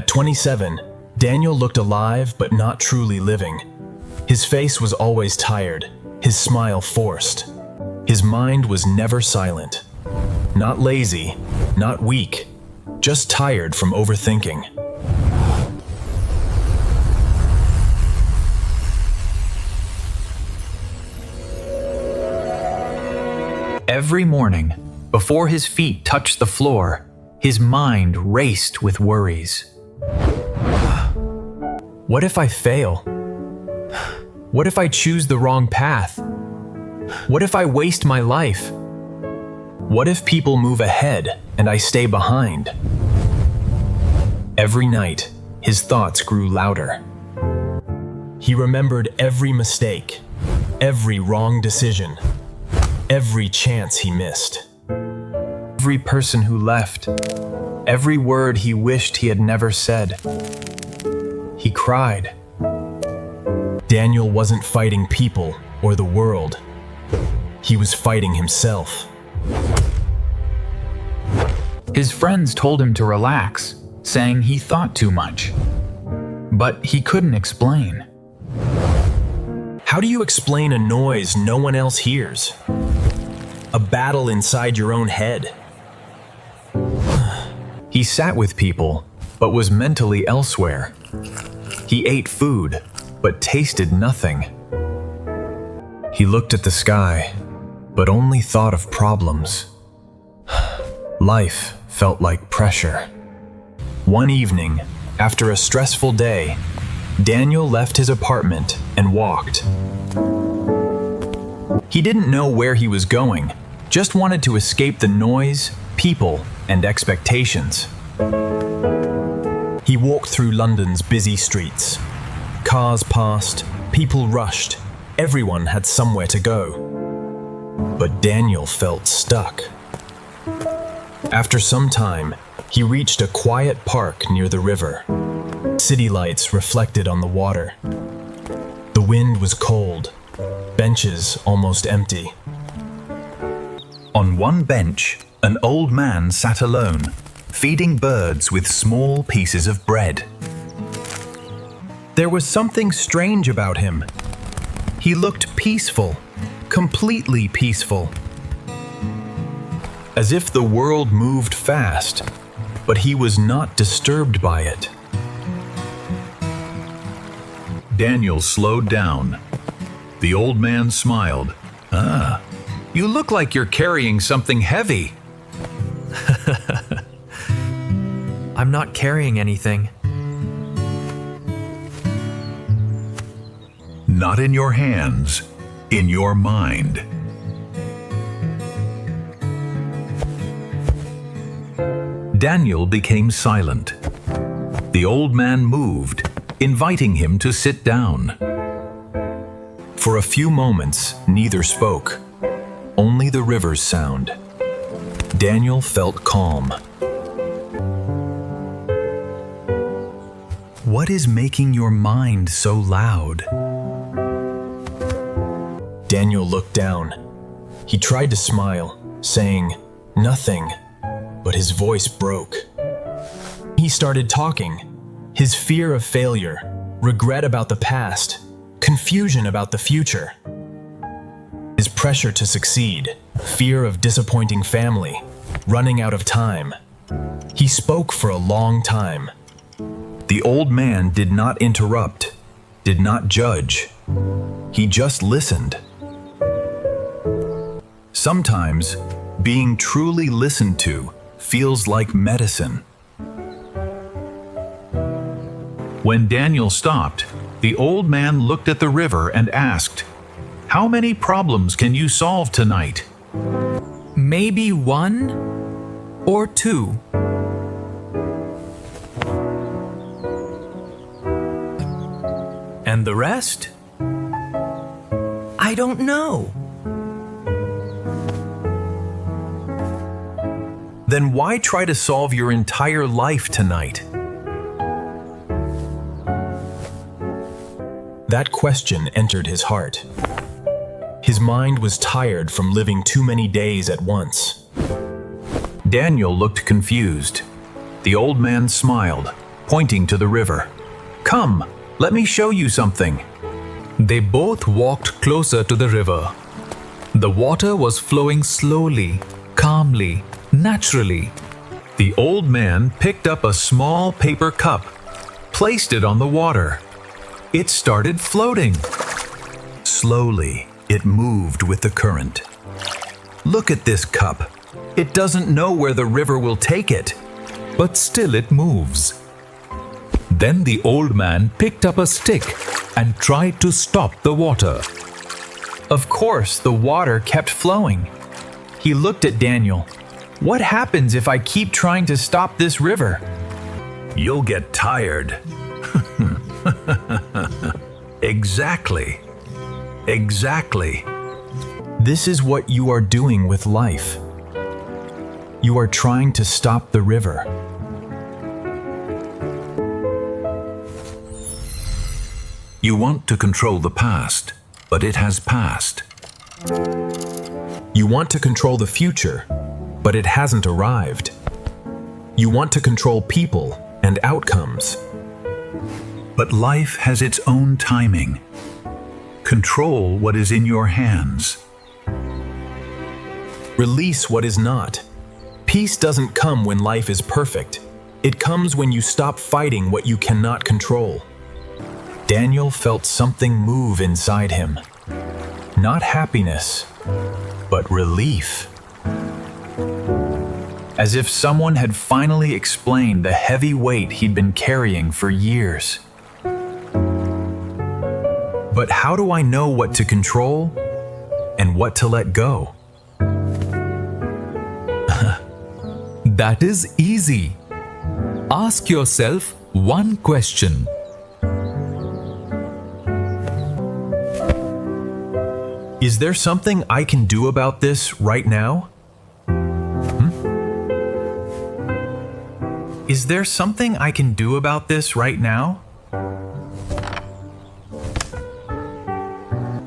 At 27, Daniel looked alive but not truly living. His face was always tired, his smile forced. His mind was never silent. Not lazy, not weak, just tired from overthinking. Every morning, before his feet touched the floor, his mind raced with worries. What if I fail? What if I choose the wrong path? What if I waste my life? What if people move ahead and I stay behind? Every night, his thoughts grew louder. He remembered every mistake, every wrong decision, every chance he missed. Every person who left, every word he wished he had never said. He cried. Daniel wasn't fighting people or the world. He was fighting himself. His friends told him to relax, saying he thought too much. But he couldn't explain. How do you explain a noise no one else hears? A battle inside your own head? He sat with people, but was mentally elsewhere. He ate food, but tasted nothing. He looked at the sky, but only thought of problems. Life felt like pressure. One evening, after a stressful day, Daniel left his apartment and walked. He didn't know where he was going, just wanted to escape the noise, people, and expectations. He walked through London's busy streets. Cars passed, people rushed, everyone had somewhere to go. But Daniel felt stuck. After some time, he reached a quiet park near the river. City lights reflected on the water. The wind was cold, benches almost empty. On one bench, an old man sat alone, feeding birds with small pieces of bread. There was something strange about him. He looked peaceful, completely peaceful. As if the world moved fast, but he was not disturbed by it. Daniel slowed down. The old man smiled. "Ah, you look like you're carrying something heavy." I'm not carrying anything. Not in your hands, in your mind. Daniel became silent. The old man moved, inviting him to sit down. For a few moments, neither spoke. Only the river's sound. Daniel felt calm. What is making your mind so loud? Daniel looked down. He tried to smile, saying, "Nothing," but his voice broke. He started talking. His fear of failure, regret about the past, confusion about the future. His pressure to succeed, fear of disappointing family, running out of time. He spoke for a long time. The old man did not interrupt, did not judge. He just listened. Sometimes, being truly listened to feels like medicine. When Daniel stopped, the old man looked at the river and asked, "How many problems can you solve tonight?" Maybe one or two. And the rest? I don't know. Then why try to solve your entire life tonight? That question entered his heart. His mind was tired from living too many days at once. Daniel looked confused. The old man smiled. pointing to the river. "Come, let me show you something." They both walked closer to the river. The water was flowing slowly, calmly, naturally. The old man picked up a small paper cup, placed it on the water. It started floating. Slowly, it moved with the current. "Look at this cup. It doesn't know where the river will take it." But still it moves. Then the old man picked up a stick and tried to stop the water. Of course, the water kept flowing. He looked at Daniel. "What happens if I keep trying to stop this river?" "You'll get tired." Exactly. Exactly. This is what you are doing with life. You are trying to stop the river. You want to control the past, but it has passed. You want to control the future, but it hasn't arrived. You want to control people and outcomes. But life has its own timing. Control what is in your hands. Release what is not. Peace doesn't come when life is perfect. It comes when you stop fighting what you cannot control. Daniel felt something move inside him. Not happiness, but relief. As if someone had finally explained the heavy weight he'd been carrying for years. But how do I know what to control and what to let go? That is easy. Ask yourself one question. Is there something I can do about this right now? Is there something I can do about this right now?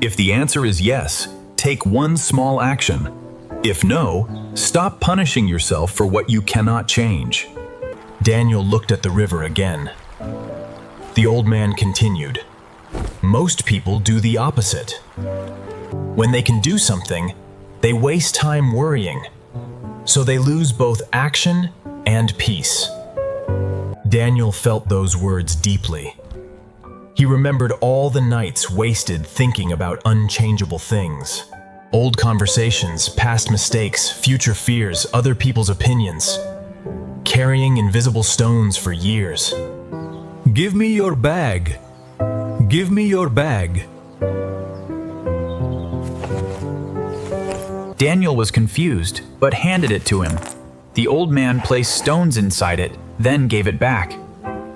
If the answer is yes, take one small action. If no, stop punishing yourself for what you cannot change. Daniel looked at the river again. The old man continued. Most people do the opposite. When they can do something, they waste time worrying. So they lose both action and peace. Daniel felt those words deeply. He remembered all the nights wasted thinking about unchangeable things. Old conversations, past mistakes, future fears, other people's opinions. Carrying invisible stones for years. Give me your bag. Give me your bag. Daniel was confused, but handed it to him. The old man placed stones inside it, then gave it back.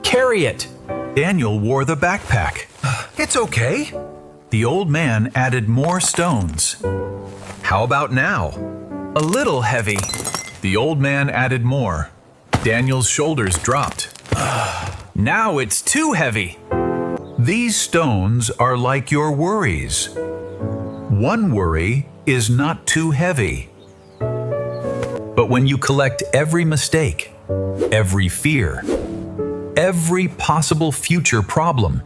"Carry it!" Daniel wore the backpack. "It's okay." The old man added more stones. "How about now?" A little heavy. The old man added more. Daniel's shoulders dropped. Now it's too heavy. These stones are like your worries. One worry is not too heavy. But when you collect every mistake, every fear, every possible future problem,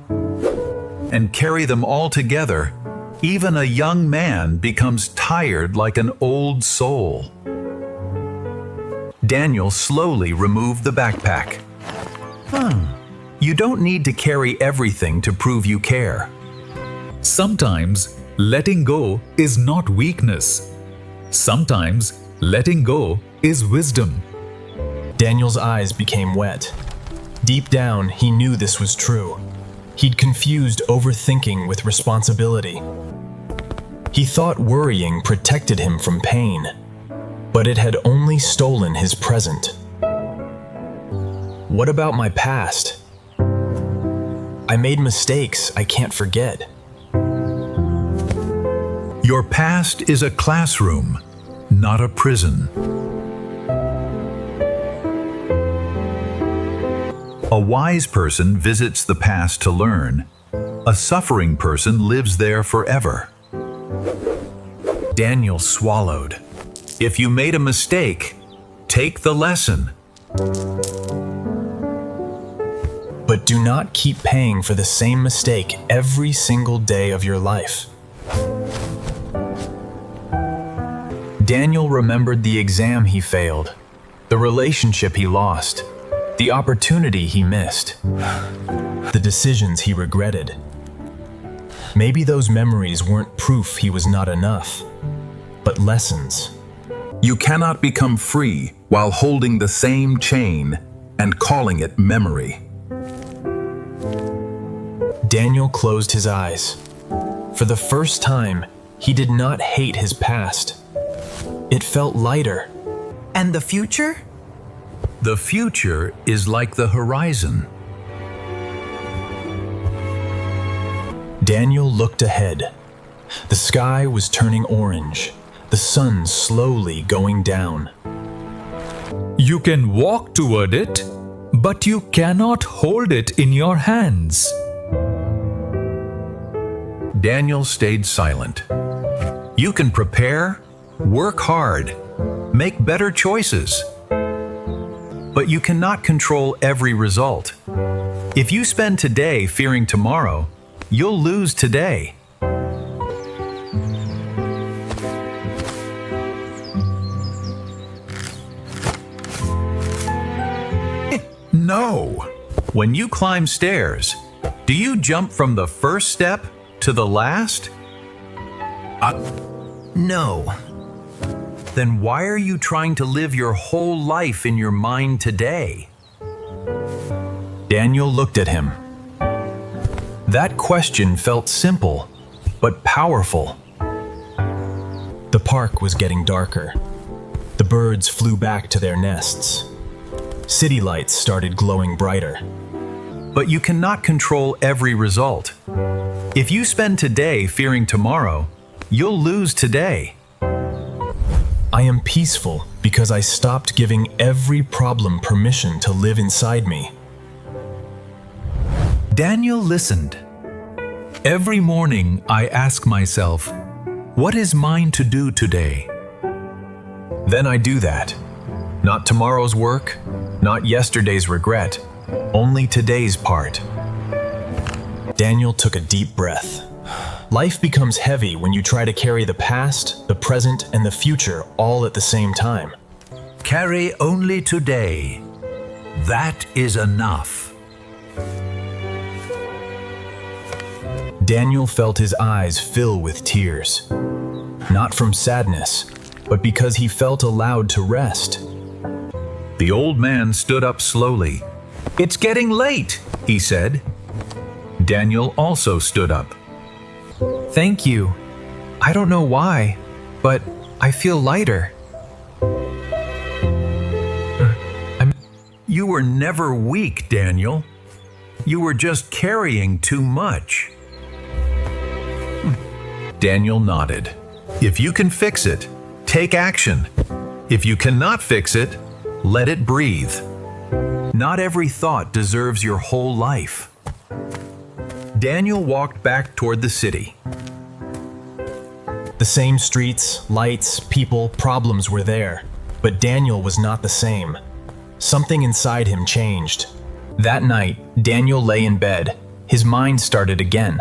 and carry them all together, even a young man becomes tired like an old soul. Daniel slowly removed the backpack. You don't need to carry everything to prove you care. Sometimes letting go is not weakness. Sometimes letting go is wisdom. Daniel's eyes became wet. Deep down, he knew this was true. He'd confused overthinking with responsibility. He thought worrying protected him from pain, but it had only stolen his present. What about my past? I made mistakes I can't forget. Your past is a classroom, not a prison. A wise person visits the past to learn. A suffering person lives there forever. Daniel swallowed. If you made a mistake, take the lesson. but do not keep paying for the same mistake every single day of your life. Daniel remembered the exam he failed, the relationship he lost, the opportunity he missed, the decisions he regretted. Maybe those memories weren't proof he was not enough, but lessons. You cannot become free while holding the same chain and calling it memory. Daniel closed his eyes. For the first time, he did not hate his past. It felt lighter. And the future? The future is like the horizon. Daniel looked ahead. The sky was turning orange, the sun slowly going down. You can walk toward it, but you cannot hold it in your hands. Daniel stayed silent. You can prepare, work hard, make better choices, but you cannot control every result. If you spend today fearing tomorrow, you'll lose today. No. When you climb stairs, do you jump from the first step to the last? No. Then why are you trying to live your whole life in your mind today? Daniel looked at him. That question felt simple, but powerful. The park was getting darker. The birds flew back to their nests. City lights started glowing brighter. But you cannot control every result. If you spend today fearing tomorrow, you'll lose today. I am peaceful because I stopped giving every problem permission to live inside me. Daniel listened. Every morning I ask myself, what is mine to do today? Then I do that. Not tomorrow's work, not yesterday's regret, only today's part. Daniel took a deep breath. Life becomes heavy when you try to carry the past, the present, and the future all at the same time. Carry only today. That is enough. Daniel felt his eyes fill with tears. Not from sadness, but because he felt allowed to rest. The old man stood up slowly. It's getting late, he said. Daniel also stood up. Thank you. I don't know why, but I feel lighter. You were never weak, Daniel. You were just carrying too much. Daniel nodded. If you can fix it, take action. If you cannot fix it, let it breathe. Not every thought deserves your whole life. Daniel walked back toward the city. The same streets, lights, people, problems were there, but Daniel was not the same. Something inside him changed. That night, Daniel lay in bed. His mind started again.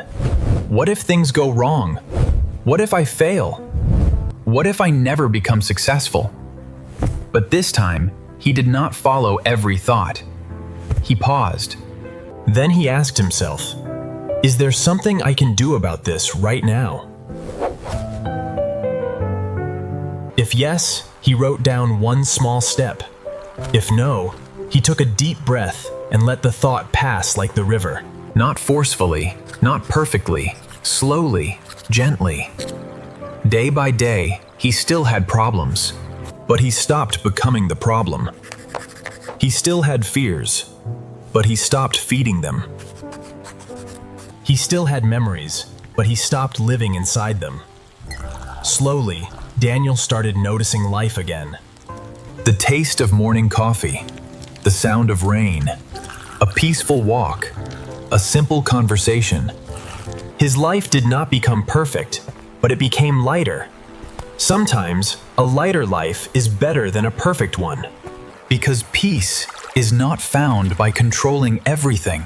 What if things go wrong? What if I fail? What if I never become successful? But this time, he did not follow every thought. He paused. Then he asked himself, is there something I can do about this right now? If yes, he wrote down one small step. If no, he took a deep breath and let the thought pass like the river. Not forcefully, not perfectly, slowly, gently. Day by day, he still had problems, but he stopped becoming the problem. He still had fears, but he stopped feeding them. He still had memories, but he stopped living inside them. Slowly, Daniel started noticing life again. The taste of morning coffee, the sound of rain, a peaceful walk, a simple conversation. His life did not become perfect, but it became lighter. Sometimes, a lighter life is better than a perfect one, because peace is not found by controlling everything.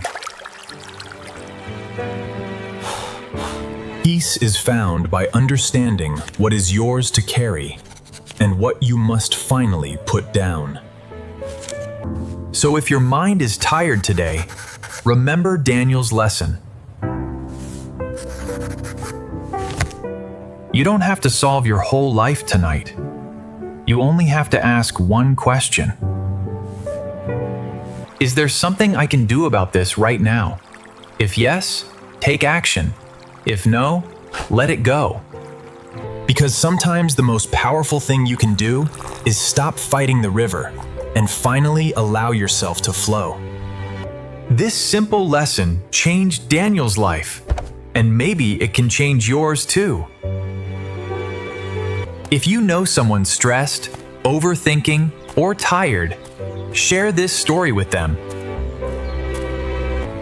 Peace is found by understanding what is yours to carry and what you must finally put down. So if your mind is tired today, remember Daniel's lesson. You don't have to solve your whole life tonight. You only have to ask one question. Is there something I can do about this right now? If yes, take action. If no, let it go. Because sometimes the most powerful thing you can do is stop fighting the river and finally allow yourself to flow. This simple lesson changed Daniel's life, and maybe it can change yours too. If you know someone stressed, overthinking, or tired, share this story with them.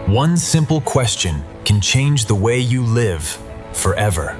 One simple question can change the way you live forever.